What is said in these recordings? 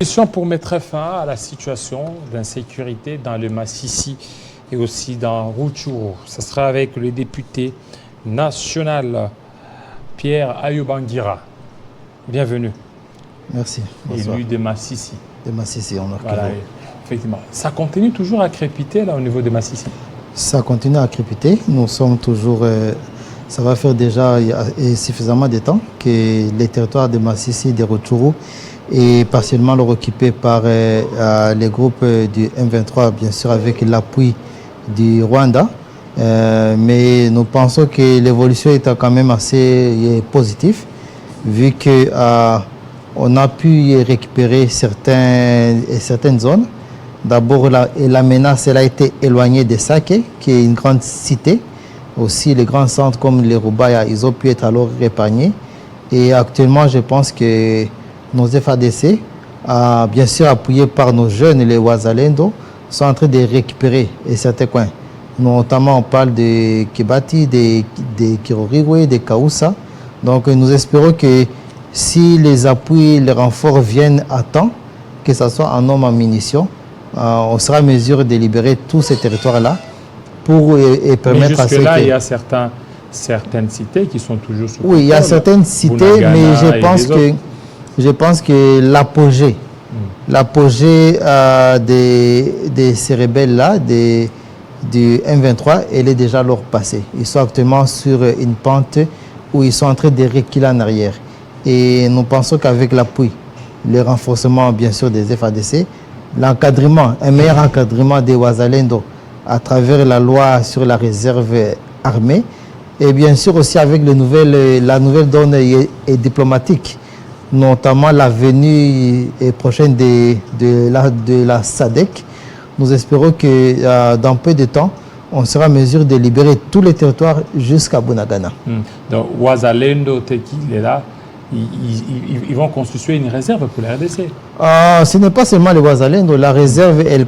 Question pour mettre fin à la situation d'insécurité dans le Massissi et aussi dans Rutshuru. Ce sera avec le député national Pierre Ayubangira. Bienvenue. Merci. Bonsoir. Élu de Massissi. De Massissi, on a Voilà, effectivement. Ça continue toujours à crépiter là au niveau de Massissi. Ça continue à crépiter. Nous sommes toujours. Ça va faire déjà suffisamment de temps que les territoires de Massissi, de Rutshuru, est partiellement occupé par les groupes du M23, bien sûr avec l'appui du Rwanda. Mais nous pensons que l'évolution est quand même assez positive, vu qu'on a pu récupérer certaines zones. D'abord, la menace elle a été éloignée de Sake, qui est une grande cité. Aussi, les grands centres comme les Rubaya, ils ont pu être alors épargnés. Et actuellement, je pense que nos FADC, bien sûr appuyés par nos jeunes, les Wazalendo, sont en train de récupérer certains coins. Notamment, on parle de Kibati, de Kirorigwe, de Kausa. Donc, nous espérons que si les appuis, les renforts viennent à temps, que ce soit en hommes, en munitions, on sera en mesure de libérer tous ces territoires-là pour permettre à ceux jusque-là, il y a certaines cités qui sont toujours sous Oui, il y a certaines cités, Bunagana, mais je pense que l'apogée de ces rebelles-là, du M23, elle est déjà leur passée. Ils sont actuellement sur une pente où ils sont en train de reculer en arrière. Et nous pensons qu'avec l'appui, le renforcement bien sûr des FADC, l'encadrement, un meilleur encadrement des Wazalendo à travers la loi sur la réserve armée, et bien sûr aussi avec la nouvelle donne diplomatique, notamment la venue prochaine de la SADC. Nous espérons que dans peu de temps, on sera en mesure de libérer tous les territoires jusqu'à Bunagana. Donc, Wazalendo, Teki, il est là. Ils vont constituer une réserve pour la RDC. Ce n'est pas seulement les Wazalendo. La réserve, elle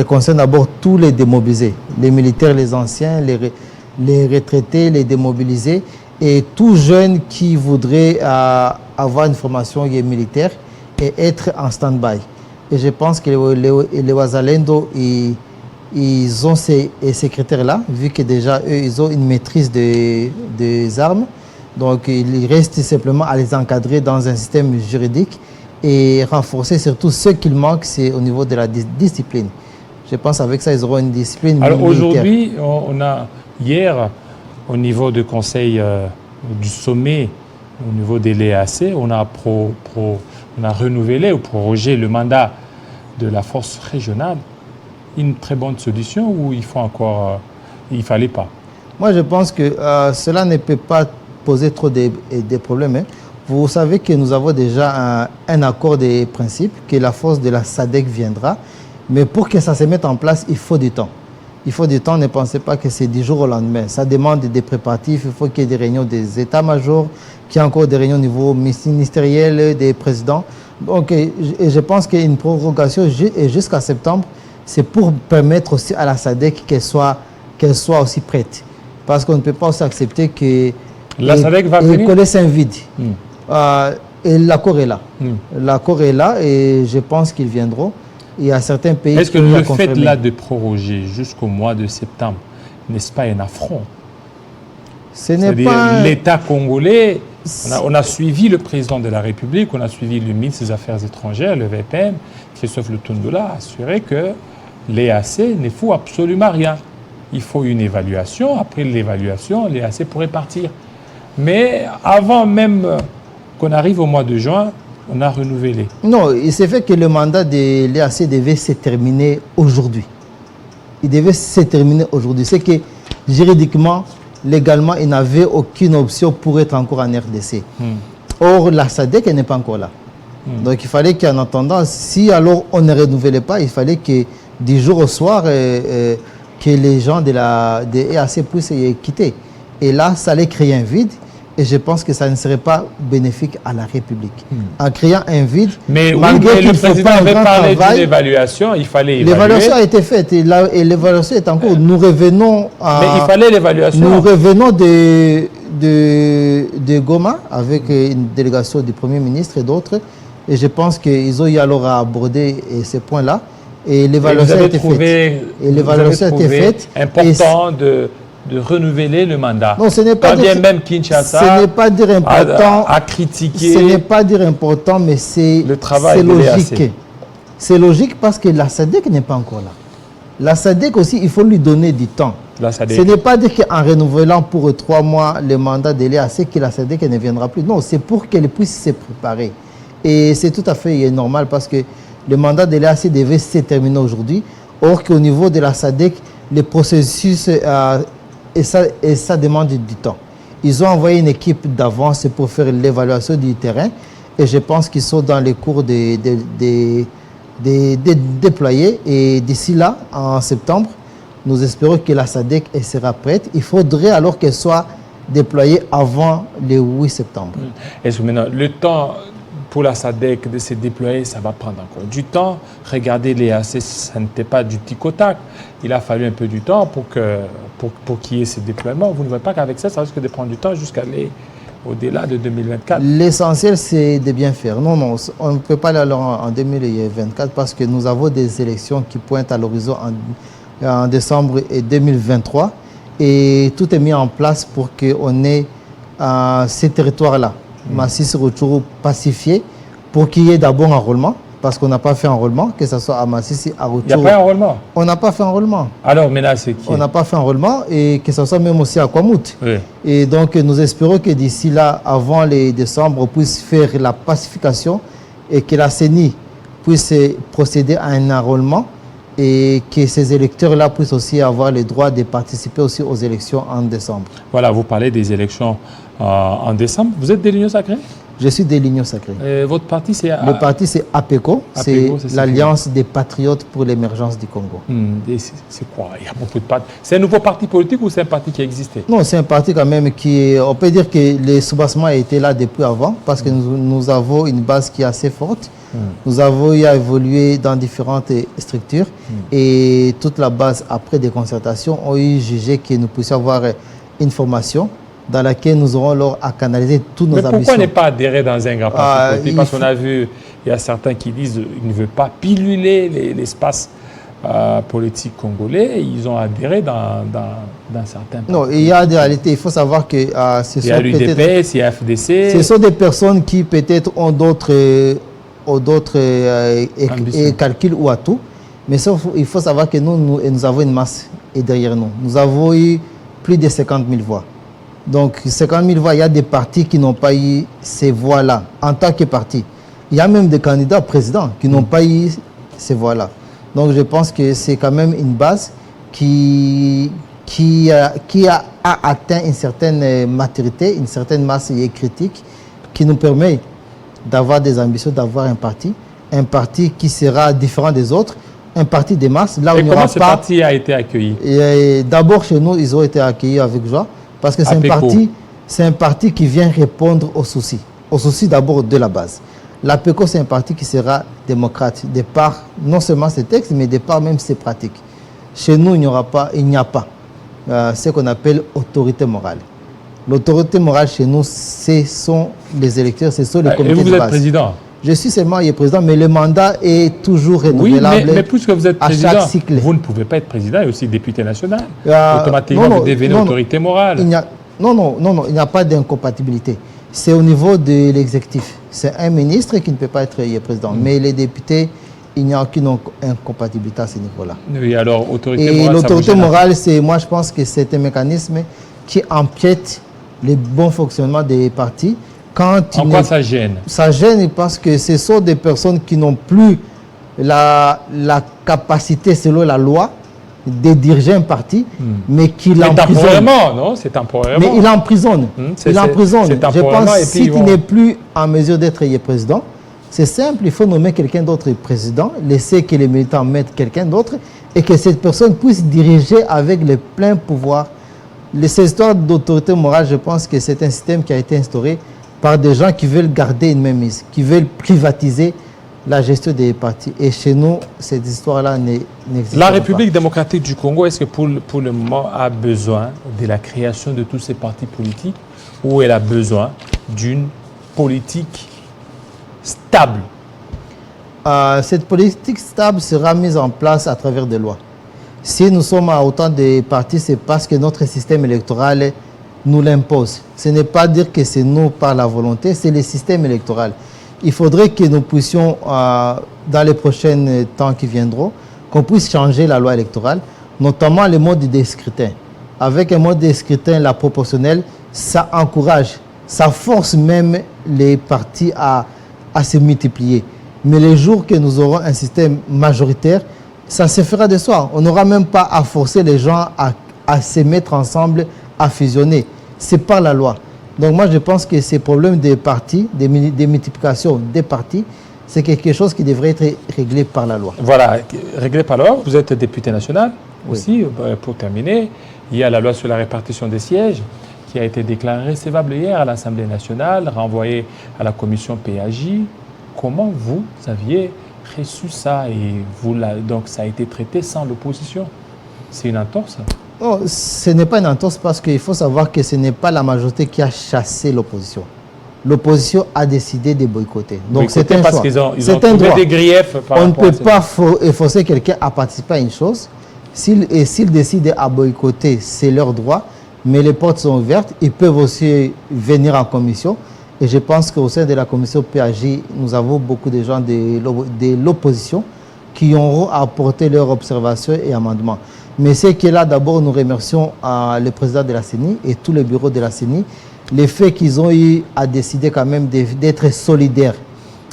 concerne d'abord tous les démobilisés. Les militaires, les anciens, les retraités, les démobilisés et tout jeune qui voudrait avoir une formation militaire et être en stand-by. Et je pense que les Wazalendo, ils ont ces critères-là, vu que déjà, eux, ils ont une maîtrise des armes. Donc, il reste simplement à les encadrer dans un système juridique et renforcer surtout ce qu'il manque, c'est au niveau de la discipline. Je pense qu'avec ça, ils auront une discipline militaire. Alors aujourd'hui, on a hier, au niveau du conseil du sommet, au niveau des l'EAC, on a renouvelé ou prorogé le mandat de la force régionale. Une très bonne solution ou il fallait pas? Moi, je pense que cela ne peut pas poser trop de problèmes. Hein. Vous savez que nous avons déjà un accord de principe, que la force de la SADC viendra. Mais pour que ça se mette en place, il faut du temps. Il faut du temps, ne pensez pas que c'est du jour au lendemain. Ça demande des préparatifs, il faut qu'il y ait des réunions des états-majors, qu'il y ait encore des réunions au niveau ministériel des présidents. Donc, je pense qu'une prorogation jusqu'à septembre, c'est pour permettre aussi à la SADC qu'elle soit aussi prête. Parce qu'on ne peut pas aussi accepter que la SADC va venir. Connaisse un vide. Et l'accord est là. L'accord est là et je pense qu'ils viendront. Il y a certains pays. Est-ce que le fait là de proroger jusqu'au mois de septembre, n'est-ce pas un affront? Ce n'est pas. L'État congolais, on a suivi le président de la République, on a suivi le ministre des Affaires étrangères, le VPN, Christophe Lutundula, a assuré que l'EAC ne faut absolument rien. Il faut une évaluation. Après l'évaluation, l'EAC pourrait partir. Mais avant même qu'on arrive au mois de juin, on a renouvelé. Non, il s'est fait que le mandat de l'EAC devait se terminer aujourd'hui. Il devait se terminer aujourd'hui. C'est que juridiquement, légalement, il n'avait aucune option pour être encore en RDC. Or, la SADC n'est pas encore là. Donc, il fallait qu'en attendant, si alors on ne renouvelait pas, il fallait que du jour au soir, que les gens de l'EAC puissent quitter. Et là, ça allait créer un vide. Et je pense que ça ne serait pas bénéfique à la République. En créant un vide, malgré le président avait parlé d'une évaluation, il fallait évaluer. L'évaluation a été faite et l'évaluation est en cours. Nous revenons à... Mais il fallait l'évaluation. Nous revenons de Goma avec une délégation du Premier ministre et d'autres. Et je pense qu'ils ont eu alors à aborder ces points-là. Et l'évaluation a été faite. Et l'évaluation a été faite. Important de renouveler le mandat. Non, ce n'est pas dire, même Kinshasa, ce n'est pas dire important à critiquer. Ce n'est pas dire important, mais c'est logique. C'est logique parce que la SADC n'est pas encore là. La SADC aussi, il faut lui donner du temps. Ce n'est pas dire qu'en renouvelant pour 3 mois le mandat de l'EAC que la SADC ne viendra plus. Non, c'est pour qu'elle puisse se préparer. Et c'est tout à fait normal parce que le mandat de l'EAC devait se terminer aujourd'hui. Or qu'au niveau de la SADC, le processus, et ça demande du temps. Ils ont envoyé une équipe d'avance pour faire l'évaluation du terrain. Et je pense qu'ils sont dans les cours de déployer. Et d'ici là, en septembre, nous espérons que la SADC sera prête. Il faudrait alors qu'elle soit déployée avant le 8 septembre. Est-ce que maintenant, le temps pour la SADC de se déployer, ça va prendre encore du temps. Regardez, l'EAC, ça n'était pas du tic au tac. Il a fallu un peu du temps pour qu'il y ait ce déploiement. Vous ne voyez pas qu'avec ça, ça risque de prendre du temps jusqu'à aller au-delà de 2024. L'essentiel, c'est de bien faire. Non, on ne peut pas aller alors en 2024 parce que nous avons des élections qui pointent à l'horizon en décembre 2023 et tout est mis en place pour qu'on ait ces territoires-là, Masisi, Rutshuru, pacifiés, pour qu'il y ait d'abord un enrôlement, parce qu'on n'a pas fait enrôlement, que ce soit à Masisi, à Rutshuru. Il n'y a pas enrôlement? On n'a pas fait enrôlement. Alors maintenant, c'est qui? On n'a pas fait enrôlement et que ce soit même aussi à Kwamouth. Oui. Et donc, nous espérons que d'ici là, avant les décembre, on puisse faire la pacification et que la CENI puisse procéder à un enrôlement et que ces électeurs-là puissent aussi avoir le droit de participer aussi aux élections en décembre. Voilà, vous parlez des élections en décembre. Vous êtes de l'Union Sacrée? Je suis de l'Union Sacrée. Votre parti, c'est... Le parti, c'est APECO. C'est l'Alliance des Patriotes pour l'émergence du Congo. C'est quoi? Il y a beaucoup de partis. C'est un nouveau parti politique ou c'est un parti qui existait? Non, c'est un parti quand même qui... On peut dire que le soubassement a été là depuis avant parce que nous avons une base qui est assez forte. Nous avons eu à évoluer dans différentes structures et toute la base, après des concertations, ont eu jugé que nous puissions avoir une formation dans laquelle nous aurons alors à canaliser tous nos ambitions. Mais pourquoi ne pas adhérer dans un grand parti politique? Parce qu'on a vu, il y a certains qui disent qu'ils ne veulent pas piluler l'espace politique congolais. Ils ont adhéré dans certains partis. Non, il y a des réalités. Il faut savoir que il y a l'UDPS, il y a FDC. Ce sont des personnes qui peut-être ont d'autres calculs ou atouts. Mais il faut savoir que nous avons une masse derrière nous. Nous avons eu plus de 50 000 voix. Donc, 50 000 voix, il y a des partis qui n'ont pas eu ces voix-là en tant que parti. Il y a même des candidats présidents qui n'ont pas eu ces voix-là. Donc, je pense que c'est quand même une base qui a atteint une certaine maturité, une certaine masse critique qui nous permet d'avoir des ambitions, d'avoir un parti qui sera différent des autres, un parti des masses. Là où et comment ce parti a été accueilli? D'abord, chez nous, ils ont été accueillis avec joie. Parce que c'est un parti qui vient répondre aux soucis d'abord de la base. L'APECO, c'est un parti qui sera démocrate, de par non seulement ses textes, mais de par même ses pratiques. Chez nous, il n'y a pas ce qu'on appelle autorité morale. L'autorité morale chez nous, ce sont les électeurs, ce sont les comités de base. Et vous êtes président? Je suis seulement président, mais le mandat est toujours renouvelable. Oui, mais plus que vous êtes président, à chaque cycle. Vous ne pouvez pas être président et aussi député national. Automatiquement, vous devenez autorité morale. Il n'y a pas d'incompatibilité. C'est au niveau de l'exécutif. C'est un ministre qui ne peut pas être président. Mais les députés, il n'y a aucune incompatibilité à ce niveau-là. Oui, alors, autorité morale. Et l'autorité morale, moi, je pense que c'est un mécanisme qui empiète le bon fonctionnement des partis. En quoi ça gêne? Ça gêne parce que ce sont des personnes qui n'ont plus la capacité, selon la loi, de diriger un parti, mais qui l'emprisonne. Temporairement, non? C'est temporairement. Mais il emprisonne. Il emprisonne. Je pense que si tu n'es plus en mesure d'être président, c'est simple, il faut nommer quelqu'un d'autre président, laisser que les militants mettent quelqu'un d'autre et que cette personne puisse diriger avec les pleins pouvoirs. Ces histoires d'autorité morale, je pense que c'est un système qui a été instauré par des gens qui veulent garder une mainmise, qui veulent privatiser la gestion des partis. Et chez nous, cette histoire-là n'existe pas. La République démocratique du Congo, est-ce que pour le moment a besoin de la création de tous ces partis politiques ou elle a besoin d'une politique stable Cette politique stable sera mise en place à travers des lois. Si nous sommes à autant de partis, c'est parce que notre système électoral nous l'impose. Ce n'est pas dire que c'est nous par la volonté, c'est le système électoral. Il faudrait que nous puissions, dans les prochains temps qui viendront, qu'on puisse changer la loi électorale, notamment le mode de scrutin. Avec un mode de scrutin, la proportionnelle, ça encourage, ça force même les partis à se multiplier. Mais les jours que nous aurons un système majoritaire, ça se fera de soi. On n'aura même pas à forcer les gens à se mettre ensemble, à fusionner. C'est par la loi. Donc moi, je pense que ces problèmes des partis, des multiplications des partis, c'est quelque chose qui devrait être réglé par la loi. Voilà, réglé par la loi. Vous êtes député national aussi, oui. Pour terminer. Il y a la loi sur la répartition des sièges qui a été déclarée recevable hier à l'Assemblée nationale, renvoyée à la commission PAJ. Comment vous aviez reçu ça et donc ça a été traité sans l'opposition? C'est une entorse? Oh, ce n'est pas une entorse parce qu'il faut savoir que ce n'est pas la majorité qui a chassé l'opposition. L'opposition a décidé de boycotter. Donc c'est un parce choix. qu'ils ont trouvé des griefs. On ne peut pas forcer quelqu'un à participer à une chose. S'ils décident à boycotter, c'est leur droit. Mais les portes sont ouvertes. Ils peuvent aussi venir en commission. Et je pense qu'au sein de la commission PAJ, nous avons beaucoup de gens de l'opposition qui auront apporté leurs observations et amendements. Mais c'est que là, d'abord, nous remercions le président de la CENI et tous les bureaux de la CENI, le fait qu'ils ont eu à décider quand même d'être solidaires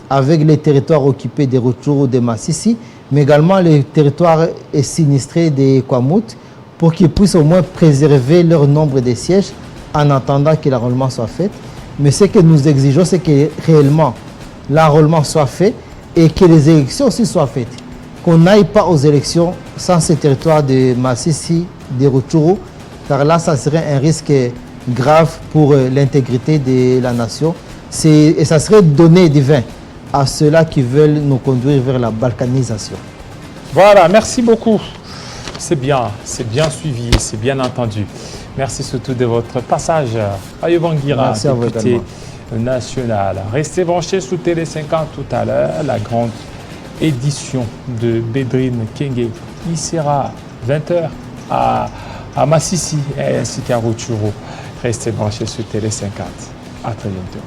avec les territoires occupés des Rutshuru, de Massissi, mais également les territoires sinistrés des Kwamouth, pour qu'ils puissent au moins préserver leur nombre de sièges en attendant que l'enrôlement soit fait. Mais ce que nous exigeons, c'est que réellement l'enrôlement soit fait et que les élections aussi soient faites. Qu'on n'aille pas aux élections sans ce territoire de Massissi, de Rutshuru, car là, ça serait un risque grave pour l'intégrité de la nation. Et ça serait donner du vin à ceux-là qui veulent nous conduire vers la balkanisation. Voilà, merci beaucoup. C'est bien suivi, c'est bien entendu. Merci surtout de votre passage à Yobangira, député national. Restez branchés sous Télé 50 tout à l'heure, la grande édition de Bédrine Kenge. Il sera 20h à Massissi ainsi qu'à Rutshuru. Restez branchés sur Télé 50. À très bientôt.